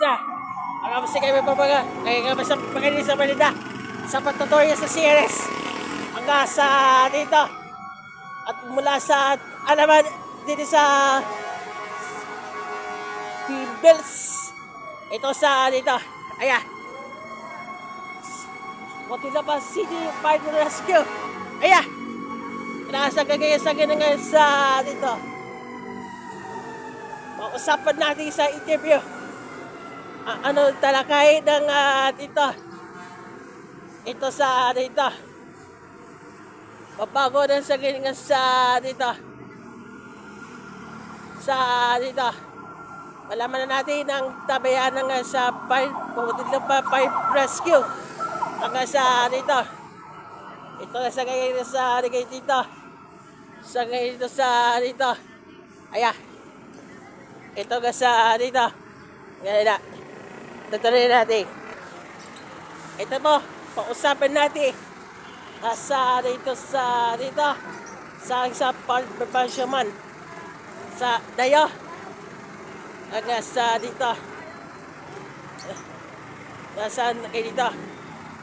Balida. Ang kasi kami pabaga, kaya kami sa pagkain sa Balida. Sa patutorya sa CRS. Hanggang sa dito. At mula sa alaman dito sa T-Bells. Ito sa dito. Ayan. Motilapa City Fire Rescue. Ayan. Nasa kagaya sa ganyan sa dito. Mausapan natin sa interview. Ano talakay ng dito. Ito sa dito. Mabago na sa ganyan sa dito. Sa dito. Malaman na natin ang tabayan ng sa Fire Rescue. Hanggang sa dito. Ito na sa ganyan sa dito. Sa ganyan dito sa dito. Ayan. Ito ka sa dito. Ngayon na. Tutuloy natin. Ito po. Pausapan natin. Sa dito sa dito. Sa Pansyaman. Sa Dayo. Hanggang sa dito. Nasaan kayo dito?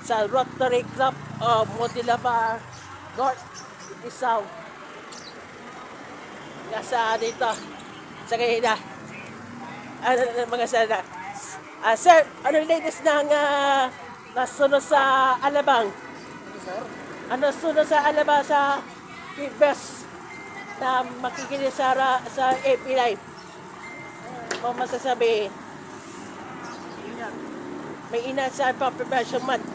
Sa Rotary Club of Motilapa North. Isaw. Nasa dito. Sa kayo na. Ano mga sana? Sir, ano latest ng nasunod sa Alabang? Ano sunod sa Alabang sa Best na makikinig sa AP Live? Ano masasabi? May ina sa Preparation Month.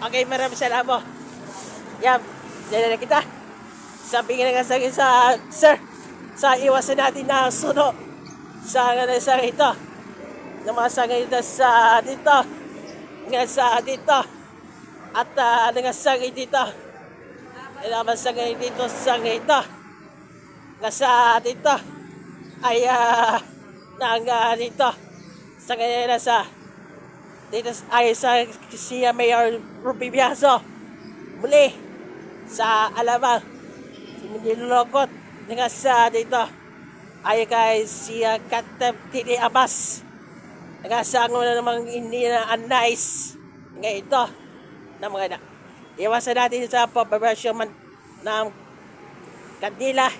Okay, maraming salamat. Yan, dyan na kita. Sabi nga sa akin sa sir, sa iwasan natin na suno sa ito. Namasangay ito sa dito. Nga sa dito. At nangasangay dito. Namasangay dito sa ito. Nga sa dito. Ay dito. Sa ngayon sa dito ay sa siya Mayor Ruby Biaso. Muli sa Alabang. Nilulokot nga sa dito ay kay siya Katab Tini Abbas nga sa ano na namang hindi na nice nga ito na mga na iwasan natin sa pababasyon ng Kandila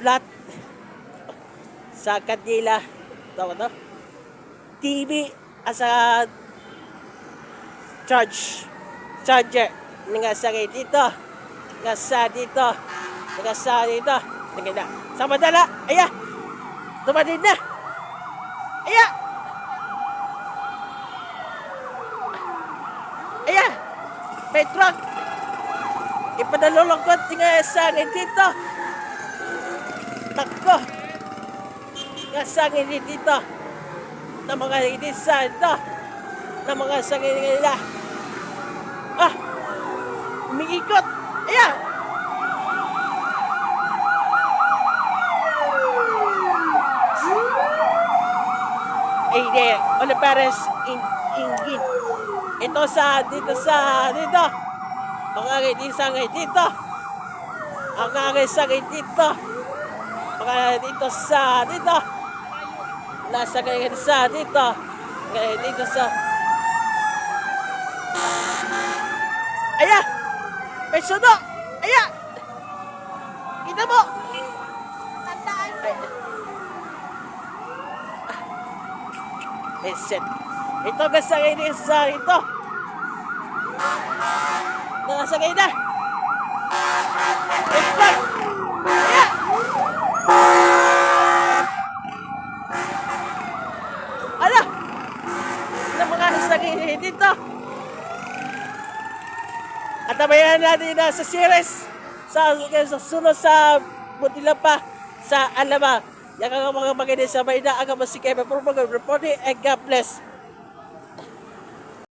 flat sa Kandila ito TV sa charger nga sa dito nasa dito. Naganda. Samantala, ayan. Tumadid na. Ayan. Ayan. May truck. Ipadalulungkot nga sa dito. Takbo. Nga sa dito. Na mga sa dito. Na mga sa nila. Umiikot. Ayan! Olivares Ingin. Ito sa dito. Mga dito sa dito. Ang sa dito. Mga dito sa dito. Nasa ganyan sa dito. Ngayon dito sa ayan! May suno! Ayan! Kita mo! Tandaan mo! Headset. Ito gasagay niya sa ito. Nakasagay na! Headset! Ayan! Ala! Ano mga nasagay niya dito? At tabayan natin na sa series sa sunod sa Motilapa sa Alabang. Yang mga maganda sa Maynila ang masikay. Pero mga reporting and God bless.